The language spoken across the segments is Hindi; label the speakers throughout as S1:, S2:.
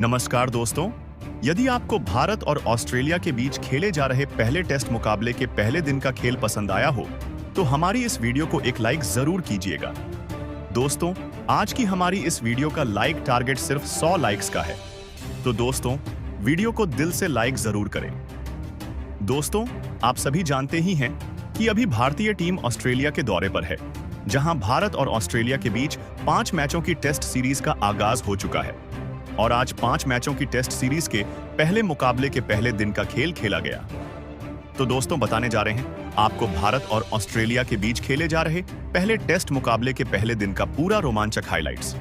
S1: नमस्कार दोस्तों। यदि आपको भारत और ऑस्ट्रेलिया के बीच खेले जा रहे पहले टेस्ट मुकाबले के पहले दिन का खेल पसंद आया हो तो हमारी इस वीडियो को एक लाइक जरूर कीजिएगा। दोस्तों, आज की हमारी इस वीडियो का लाइक टारगेट सिर्फ 100 लाइक्स का है, तो दोस्तों वीडियो को दिल से लाइक जरूर करें। दोस्तों, आप सभी जानते ही हैं कि अभी भारतीय टीम ऑस्ट्रेलिया के दौरे पर है, जहां भारत और ऑस्ट्रेलिया के बीच 5 मैचों की टेस्ट सीरीज का आगाज हो चुका है और आज 5 मैचों की टेस्ट सीरीज के पहले मुकाबले के पहले दिन का खेल खेला गया। तो दोस्तों, बताने जा रहे हैं आपको भारत और ऑस्ट्रेलिया के बीच खेले जा रहे पहले टेस्ट मुकाबले के पहले दिन का पूरा रोमांचक हाइलाइट्स।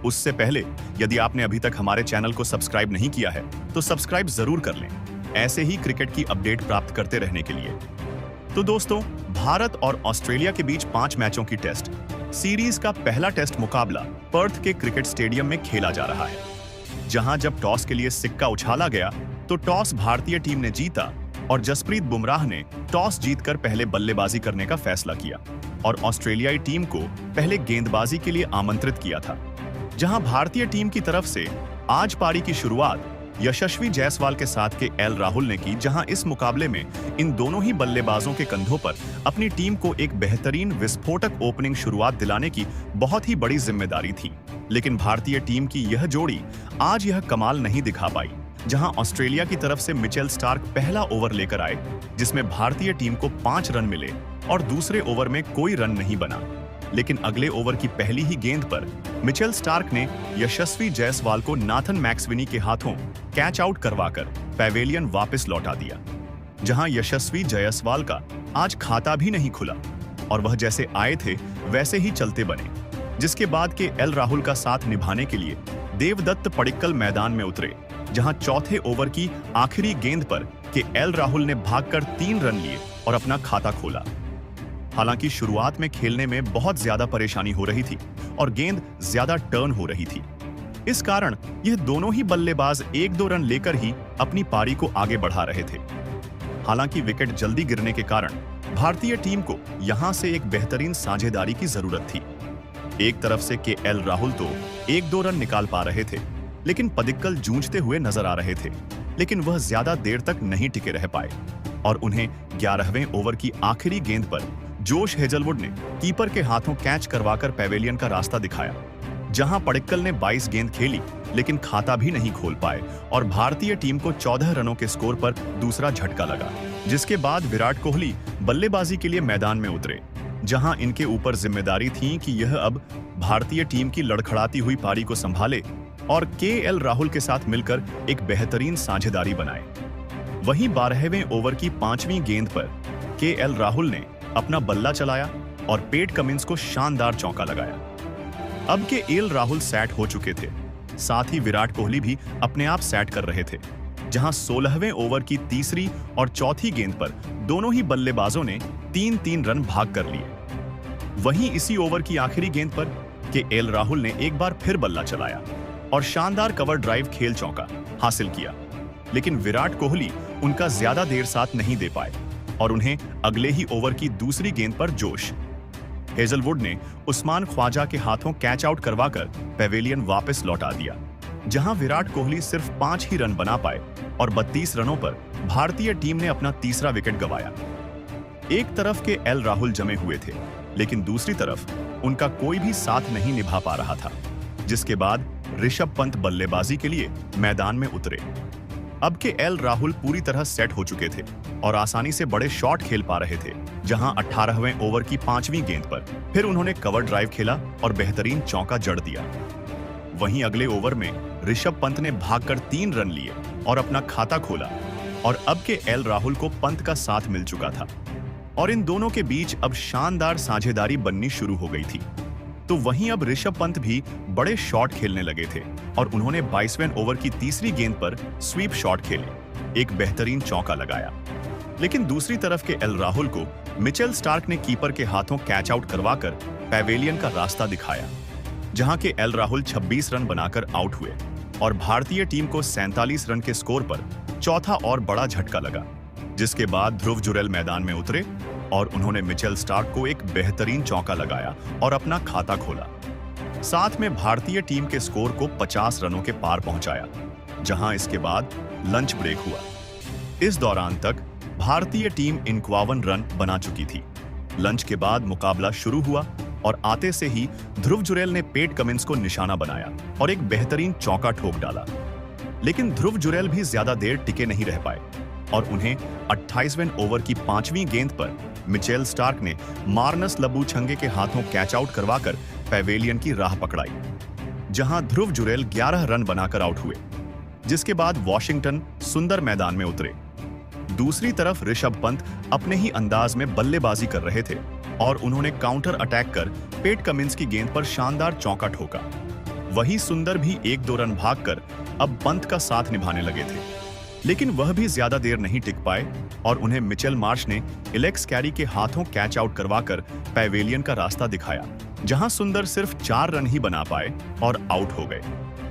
S1: उससे पहले यदि आपने अभी तक हमारे चैनल को सब्सक्राइब नहीं किया है तो सब्सक्राइब जरूर कर लें, ऐसे ही क्रिकेट की अपडेट प्राप्त करते रहने के लिए। तो दोस्तों, भारत और ऑस्ट्रेलिया के बीच 5 मैचों की टेस्ट सीरीज का पहला टेस्ट मुकाबला पर्थ के क्रिकेट स्टेडियम में खेला जा रहा है, जहां जब टॉस के लिए सिक्का उछाला गया तो टॉस भारतीय टीम ने जीता और जसप्रीत बुमराह ने टॉस जीतकर पहले बल्लेबाजी करने का फैसला किया और ऑस्ट्रेलियाई टीम को पहले गेंदबाजी के लिए आमंत्रित किया था। जहां भारतीय टीम की तरफ से आज पारी की शुरुआत यशस्वी जायसवाल के साथ के एल राहुल ने की, जहां इस मुकाबले में इन दोनों ही बल्लेबाजों के कंधों पर अपनी टीम को एक बेहतरीन विस्फोटक ओपनिंग शुरुआत दिलाने की बहुत ही बड़ी जिम्मेदारी थी। लेकिन भारतीय टीम की यह जोड़ी आज यह कमाल नहीं दिखा पाई, जहां ऑस्ट्रेलिया की तरफ से मिचेल स्टार्क पहला ओवर लेकर आए, जिसमें भारतीय टीम को 5 रन मिले और दूसरे ओवर में कोई रन नहीं बना। लेकिन अगले ओवर की पहली ही गेंद पर मिचेल स्टार्क ने यशस्वी जायसवाल को नाथन मैक्सवेनी के हाथों कैच आउट करवाकर पैवेलियन वापस लौटा दिया, जहां यशस्वी जायसवाल का आज खाता भी नहीं खुला और वह जैसे आए थे वैसे ही चलते बने। जिसके बाद के एल राहुल का साथ निभाने के लिए देवदत्त पडिक्कल मैदान में उतरे, जहां चौथे ओवर की आखिरी गेंद पर के एल राहुल ने भागकर 3 रन लिए और अपना खाता खोला। हालांकि शुरुआत में खेलने में बहुत ज्यादा परेशानी हो रही थी और गेंद ज्यादा टर्न हो रही थी। इस कारण यह दोनों ही बल्लेबाज 1-2 रन लेकर ही अपनी पारी को आगे बढ़ा रहे थे। हालांकि विकेट जल्दी गिरने के कारण भारतीय टीम को यहां से एक बेहतरीन साझेदारी की जरूरत थी। एक तरफ से के एल राहुल तो 1-2 रन निकाल पा रहे थे, लेकिन पडिक्कल जूझते हुए नजर आ रहे थे, लेकिन वह ज्यादा देर तक नहीं टिके रह पाए और उन्हें 11वें ओवर की आखिरी गेंद पर जोश हेजलवुड ने कीपर के हाथों कैच करवाकर पैवेलियन का रास्ता दिखाया, जहां पडिक्कल ने 22 गेंद खेली लेकिन खाता भी नहीं खोल पाए और भारतीय टीम को 14 रनों के स्कोर पर दूसरा झटका लगा। जिसके बाद विराट कोहली बल्लेबाजी के लिए मैदान में उतरे, जहां इनके ऊपर जिम्मेदारी थी कि यह अब भारतीय टीम की लड़खड़ाती हुई पारी को संभाले और के एल राहुल के साथ मिलकर एक बेहतरीन साझेदारी बनाए। वहीं 12वें ओवर की 5वीं गेंद पर के एल राहुल ने अपना बल्ला चलाया और पेट कमिंस को शानदार चौका लगाया। अब के एल राहुल सेट हो चुके थे, साथ ही विराट कोहली भी अपने आप सेट कर रहे थे, जहां 16वें ओवर की तीसरी और चौथी गेंद पर दोनों ही बल्लेबाजों ने 3-3 रन भाग कर लिए। वहीं इसी ओवर की आखिरी गेंद पर के एल राहुल ने एक बार फिर बल्ला चलाया और शानदार कवर ड्राइव खेल चौका हासिल किया, लेकिन विराट कोहली उनका ज्यादा देर साथ नहीं दे पाए और उन्हें अगले ही ओवर की दूसरी गेंद पर जोश हेजलवुड ने उस्मान ख्वाजा के हाथों कैच आउट करवाकर पैवेलियन वापस लौटा दिया, जहां विराट कोहली सिर्फ 5 ही रन बना पाए और 32 रनों पर भारतीय टीम ने अपना तीसरा विकेट गंवाया। एक तरफ के एल राहुल जमे हुए थे, लेकिन दूसरी तरफ उनका कोई भी साथ नहीं निभा पा रहा था, जिसके बाद ऋषभ पंत बल्लेबाजी के लिए मैदान में उतरे। अब के एल राहुल पूरी तरह सेट हो चुके थे और आसानी से बड़े शॉट खेल पा रहे थे, जहां 18वें ओवर की 5वीं गेंद पर फिर उन्होंने कवर ड्राइव खेला और बेहतरीन चौका जड़ दिया। वहीं अगले ओवर में ऋषभ पंत ने भागकर 3 रन लिए और अपना खाता खोला और अब के एल राहुल को पंत का साथ मिल चुका था और इन दोनों के बीच अब शानदार साझेदारी बननी शुरू हो गई थी। तो वहीं अब ऋषभ पंत भी बड़े शॉट खेलने लगे थे और उन्होंने 22वें ओवर की तीसरी गेंद पर स्वीप शॉट खेले, एक बेहतरीन चौका लगाया। लेकिन दूसरी तरफ के एल राहुल को मिचेल स्टार्क ने कीपर के हाथों कैच आउट करवाकर पैवेलियन का रास्ता दिखाया, जहां के एल राहुल 26 रन बनाकर आउट हुए और भारतीय टीम को 47 रन के स्कोर पर चौथा और बड़ा झटका लगा। जिसके बाद ध्रुव जुरेल मैदान में उतरे और उन्होंने मिचेल स्टार्क को एक बेहतरीन चौका लगाया और अपना खाता खोला। साथ में भारतीय टीम के स्कोर को 50 रनों के पार पहुंचाया जहां इसके बाद लंच ब्रेक हुआ। इस दौरान तक भारतीय टीम 51 रन बना चुकी थी। लंच के बाद मुकाबला शुरू हुआ और आते से ही ध्रुव जुरैल ने पेट कमिंस को निशाना बनाया और एक बेहतरीन चौका ठोक डाला। लेकिन ध्रुव जुरैल भी ज्यादा देर टिके नहीं रह पाए और उन्हें 28वें ओवर की 5वीं गेंद पर मिचेल स्टार्क ने मार्नस लबूछंगे के हाथों कैच आउट करवाकर पैवेलियन की राह पकड़ाई, जहां ध्रुव जुरैल 11 रन बनाकर आउट हुए, जिसके बाद वॉशिंगटन सुंदर मैदान में उतरे। दूसरी तरफ ऋषभ पंत अपने ही अंदाज में बल्लेबाजी कर रहे थे और उन्होंने काउंटर अटैक कर पेट कमिंस की गेंद पर शानदार चौका ठोका। वही सुंदर भी 1-2 रन भागकर अब पंत का साथ निभाने लगे थे, लेकिन वह भी ज्यादा देर नहीं टिक पाए और उन्हें मिचेल मार्श ने एलेक्स कैरी के हाथों कैच आउट करवाकर पैवेलियन का रास्ता दिखाया, जहां सुंदर सिर्फ 4 रन ही बना पाए और आउट हो गए।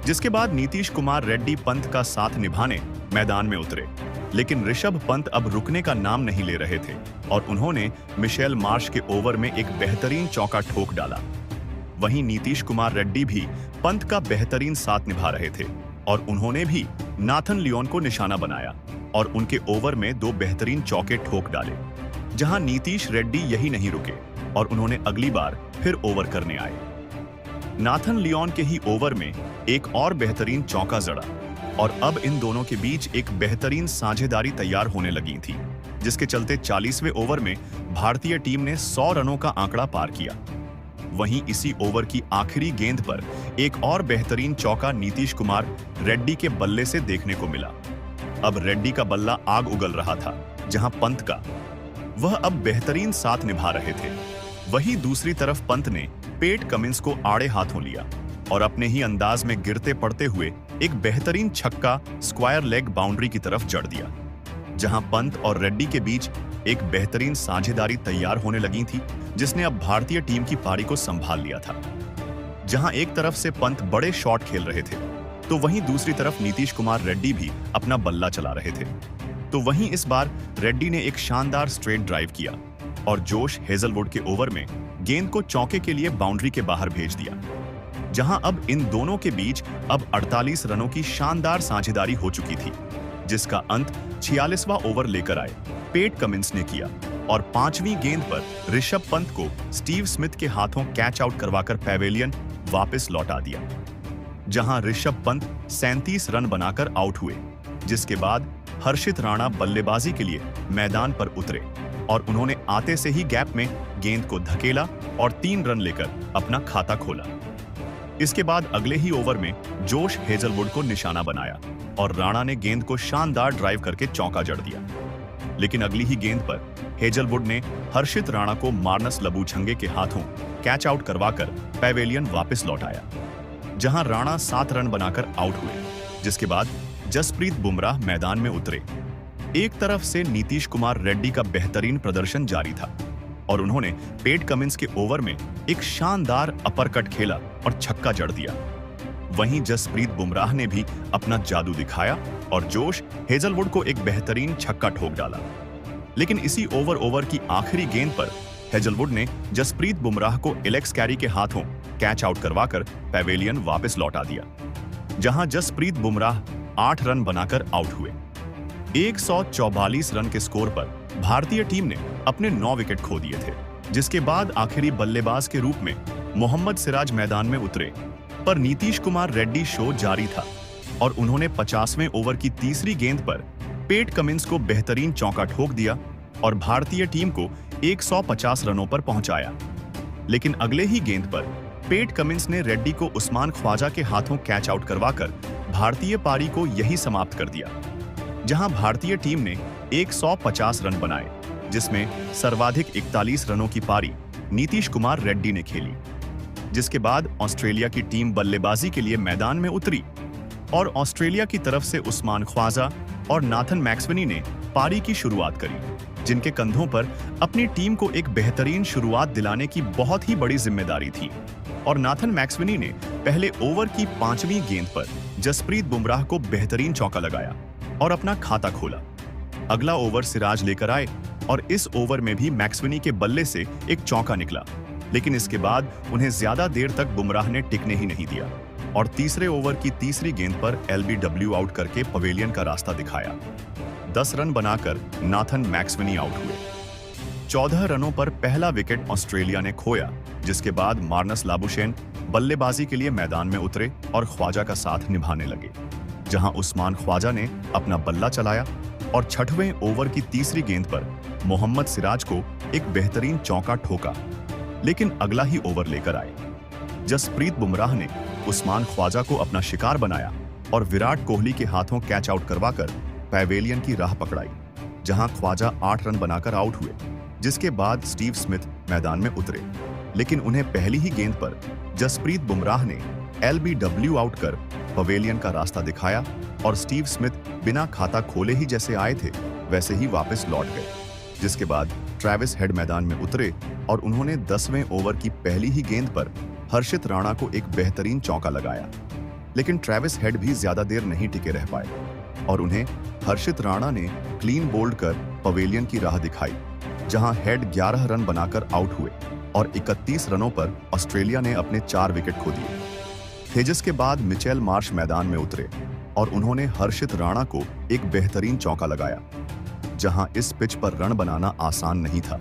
S1: जिसके बाद नीतीश कुमार रेड्डी पंत का साथ निभाने मैदान में उतरे, लेकिन ऋषभ पंत अब रुकने का नाम नहीं ले रहे थे और उन्होंने मिचेल मार्श के ओवर में एक बेहतरीन चौका ठोक डाला। वहीं नीतीश कुमार रेड्डी भी पंत का बेहतरीन साथ निभा रहे थे और उन्होंने भी नाथन लियोन को निशाना बनाया और उनके ओवर में 2 बेहतरीन चौके ठोक डाले, जहां नीतीश रेड्डी यही नहीं रुके और उन्होंने अगली बार फिर ओवर करने आए। नाथन लियोन के ही ओवर में एक और बेहतरीन चौका जड़ा और अब इन दोनों के बीच एक बेहतरीन साझेदारी तैयार होने लगी थी, जिसके चलते 40वें ओवर में भारतीय टीम ने 100 रनों का आंकड़ा पार किया। वहीं इसी ओवर की आखिरी गेंद पर एक और बेहतरीन चौका नीतीश कुमार रेड्डी के बल्ले से देखने को मिला। अब रेड्डी का बल्ला आग उगल रहा था, जहां पंत का वह अब बेहतरीन साथ निभा रहे थे। वहीं दूसरी तरफ पंत ने पेट कमिंस को आड़े हाथों लिया और अपने ही अंदाज में गिरते पड़ते हुए एक बेहतरीन छक्का स्क्वायर लेग बाउंड्री की तरफ जड़ दिया, जहां पंत और रेड्डी के बीच एक बेहतरीन साझेदारी तैयार होने लगी थी, जिसने अब भारतीय टीम की पारी को संभाल लिया था। जहां एक तरफ से पंत बड़े शॉट खेल रहे थे, तो वहीं दूसरी तरफ नीतीश कुमार रेड्डी भी अपना बल्ला चला रहे थे। तो वहीं इस बार रेड्डी ने एक शानदार स्ट्रेट ड्राइव किया और जोश हेजलवुड के ओवर में गेंद को चौके के लिए बाउंड्री के बाहर भेज दिया, जहां अब इन दोनों के बीच अब 48 रनों की शानदार साझेदारी हो चुकी थी, जिसका अंत 46वां ओवर लेकर आए पेट कमिंस ने किया और 5वीं गेंद पर ऋषभ पंत को स्टीव स्मिथ के हाथों कैच आउट करवाकर पैवेलियन वापस लौटा दिया, जहां ऋषभ पंत 37 रन बनाकर आउट हुए। जिसके बाद हर्षित राणा बल्लेबाजी के लिए मैदान पर उतरे और उन्होंने आते से ही गैप में गेंद को धकेला और 3 रन लेकर अपना खाता खोला। इसके बाद अगले ही ओवर में जोश हेजलवुड को निशाना बनाया और राणा ने गेंद को शानदार ड्राइव करके चौका जड़ दिया, लेकिन अगली ही गेंद पर हेजलवुड ने हर्षित राणा को मार्नस लबूछंगे के हाथों कैच आउट करवाकर पैवेलियन वापस लौटाया, जहां राणा 7 रन बनाकर आउट हुए। जिसके बाद जसप्रीत बुमराह मैदान में उतरे। एक तरफ से नीतीश कुमार रेड्डी का बेहतरीन प्रदर्शन जारी था और उन्होंने पेट कमिंस के ओवर में एक शानदार अपरकट खेला और छक्का जड़ दिया। वहीं जसप्रीत बुमराह ने भी अपना जादू दिखाया और जोश हेजलवुड को एक बेहतरीन छक्का ठोक डाला, लेकिन इसी ओवर की आखिरी गेंद पर हेजलवुड ने जसप्रीत बुमराह को एलेक्स कैरी के हाथों कैच आउट करवाकर पैवेलियन वापस लौटा दिया, जहां जसप्रीत बुमराह 8 रन बनाकर आउट हुए। 144 रन के स्कोर पर भारतीय टीम ने अपने 9 विकेट खो दिए थे, जिसके बाद आखिरी बल्लेबाज के रूप में मोहम्मद सिराज मैदान में उतरे, पर नीतीश कुमार रेड्डी शो जारी था और उन्होंने 50वें ओवर की तीसरी गेंद पर पेट कमिंस को बेहतरीन चौका ठोक दिया और भारतीय टीम को 150 रनों पर पहुंचाया। लेकिन अगले ही गेंद पर पेट कमिंस ने रेड्डी को उस्मान ख्वाजा के हाथों कैच आउट करवाकर भारतीय पारी को यही समाप्त कर दिया, जहां भारतीय टीम ने 150 रन बनाए, जिसमें सर्वाधिक 41 रनों की पारी नीतीश कुमार रेड्डी ने खेली। जिसके बाद ऑस्ट्रेलिया की टीम बल्लेबाजी के लिए मैदान में उतरी और ऑस्ट्रेलिया की तरफ से उस्मान ख्वाजा और नाथन मैक्सवेनी ने पारी की शुरुआत करी, जिनके कंधों पर अपनी टीम को एक बेहतरीन शुरुआत दिलाने की बहुत ही बड़ी जिम्मेदारी थी। और नाथन मैक्सवेनी ने पहले ओवर की 5वीं गेंद पर जसप्रीत बुमराह को बेहतरीन चौका लगाया और अपना खाता खोला। अगला ओवर सिराज लेकर आए और इस ओवर में भी मैक्सवेनी के बल्ले से एक चौका निकला, लेकिन इसके बाद उन्हें ज्यादा देर तक बुमराह ने टिकने ही नहीं दिया और तीसरे ओवर की तीसरी गेंद पर एलबीडब्ल्यू आउट करके पवेलियन का रास्ता दिखाया। 10 रन बनाकर नाथन मैक्सवेनी आउट हुए। 14 रनों पर पहला विकेट ऑस्ट्रेलिया ने खोया, जिसके बाद मार्नस लाबुशेन बल्लेबाजी के लिए मैदान में उतरे और ख्वाजा का साथ निभाने लगे, जहां उस्मान ख्वाजा ने अपना बल्ला चलाया और 6वें ओवर की तीसरी गेंद पर मोहम्मद सिराज को एक बेहतरीन चौका ठोका, लेकिन अगला ही ओवर लेकर आए। जसप्रीत बुमराह ने उस्मान ख्वाजा को अपना शिकार बनाया और विराट कोहली के हाथों कैच आउट करवाकर पैवेलियन की राह पकड़ाई, जहां ख्वाजा 8 रन बनाकर आउट हुए, जिसके बाद स्टीव स्मिथ मैदान में उतरे, लेकिन उन्हें पहली ही गेंद पर जसप्रीत बुमराह ने एलबीडब्ल्यू आउट कर पवेलियन का रास्ता दिखाया और स्टीव स्मिथ बिना खाता खोले ही जैसे आए थे वैसे ही वापस लौट गए, जिसके बाद ट्रेविस हेड मैदान में उतरे और उन्होंने 10वें ओवर की पहली ही गेंद पर हर्षित राणा को एक बेहतरीन चौका लगाया, लेकिन ट्रेविस हेड भी ज्यादा देर नहीं टिके रह पाए और उन्हें हर्षित राणा ने क्लीन बोल्ड कर पवेलियन की राह दिखाई, जहां हेड 11 रन बनाकर आउट हुए और 31 रनों पर ऑस्ट्रेलिया ने अपने 4 विकेट खो दिए। तेजस के बाद मिचेल मार्श मैदान में उतरे और उन्होंने हर्षित राणा को एक बेहतरीन चौका लगाया, जहां इस पिच पर रन बनाना आसान नहीं था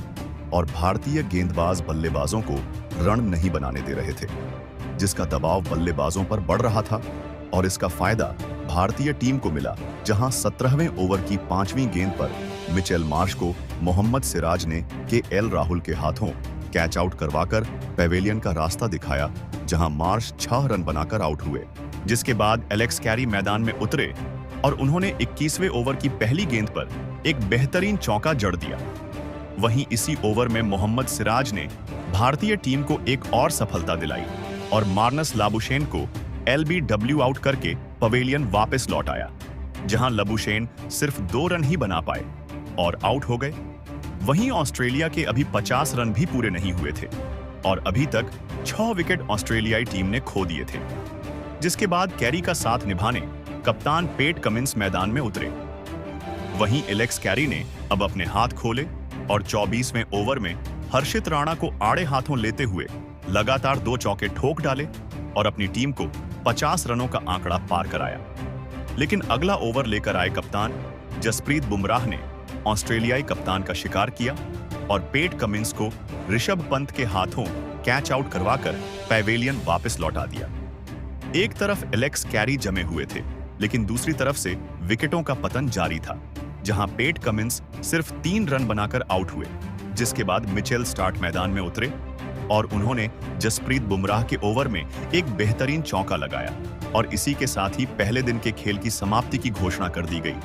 S1: और भारतीय गेंदबाज बल्लेबाजों को रन नहीं बनाने दे रहे थे, जिसका दबाव बल्लेबाजों पर बढ़ रहा था और इसका फायदा भारतीय टीम को मिला, जहां 17वें ओवर की 5वीं गेंद पर मिचेल मार्श को मोहम्मद सिराज ने केएल राहुल के हाथों कैच आउट करवाकर पैवेलियन का रास्ता दिखाया, जहां मार्श 6 रन बनाकर आउट हुए, जिसके बाद एलेक्स कैरी मैदान में उतरे और उन्होंने 21वें ओवर की पहली गेंद पर एक बेहतरीन चौका जड़ दिया। वहीं इसी ओवर में मोहम्मद सिराज ने भारतीय टीम को एक और सफलता दिलाई और मार्नस लाबुशेन को एलबीडब्ल्यू आउट करके पवेलियन वापस लौट आया, जहां लाबुशेन सिर्फ 2 रन ही बना पाए और आउट हो गए। वहीं ऑस्ट्रेलिया के अभी 50 रन भी पूरे नहीं हुए थे और अभी तक 6 विकेट ऑस्ट्रेलियाई टीम ने खो दिए थे, जिसके बाद कैरी का साथ निभाने कप्तान पेट कमिंस मैदान में उतरे। वहीं एलेक्स कैरी ने अब अपने हाथ खोले और 24वें ओवर में हर्षित राणा को आड़े हाथों लेते हुए लगातार 2 चौके ठोक डाले और अपनी टीम को 50 रनों का आंकड़ा पार कराया। लेकिन अगला ओवर लेकर आए कप्तान जसप्रीत बुमराह ने ऑस्ट्रेलियाई कप्तान का शिकार किया और पेट कमिंस को ऋषभ पंत के हाथों कैच आउट करवाकर पैवेलियन वापस लौटा दिया। एक तरफ एलेक्स कैरी जमे हुए थे, लेकिन दूसरी तरफ से विकेटों का पतन जारी था, जहां पेट कमिंस सिर्फ 3 रन बनाकर आउट हुए, जिसके बाद मिचेल स्टार्क मैदान में उतरे और उन्होंने जसप्रीत बुमराह के ओवर में एक बेहतरीन चौका लगाया और इसी के साथ ही पहले दिन के खेल की समाप्ति की घोषणा कर दी गई,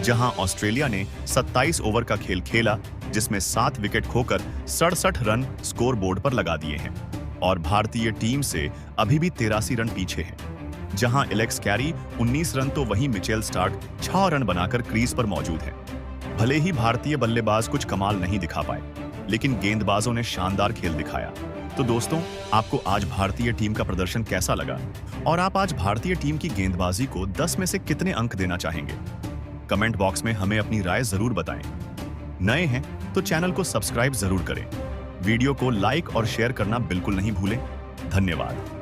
S1: जहां ऑस्ट्रेलिया ने 27 ओवर का खेल खेला, जिसमें 7 विकेट खोकर 67 रन स्कोर बोर्ड पर लगा दिए हैं और भारतीय टीम से अभी भी 83 रन पीछे हैं, जहां एलेक्स कैरी 19 रन तो वहीं मिचेल स्टार्क 6 रन बनाकर क्रीज पर मौजूद हैं। भले ही भारतीय बल्लेबाज कुछ कमाल नहीं दिखा पाए, लेकिन गेंदबाजों ने शानदार खेल दिखाया। तो दोस्तों, आपको आज भारतीय टीम का प्रदर्शन कैसा लगा और आप आज भारतीय टीम की गेंदबाजी को 10 में से कितने अंक देना चाहेंगे? कमेंट बॉक्स में हमें अपनी राय जरूर बताएं। नए हैं तो चैनल को सब्सक्राइब जरूर करें। वीडियो को लाइक और शेयर करना बिल्कुल नहीं भूलें। धन्यवाद।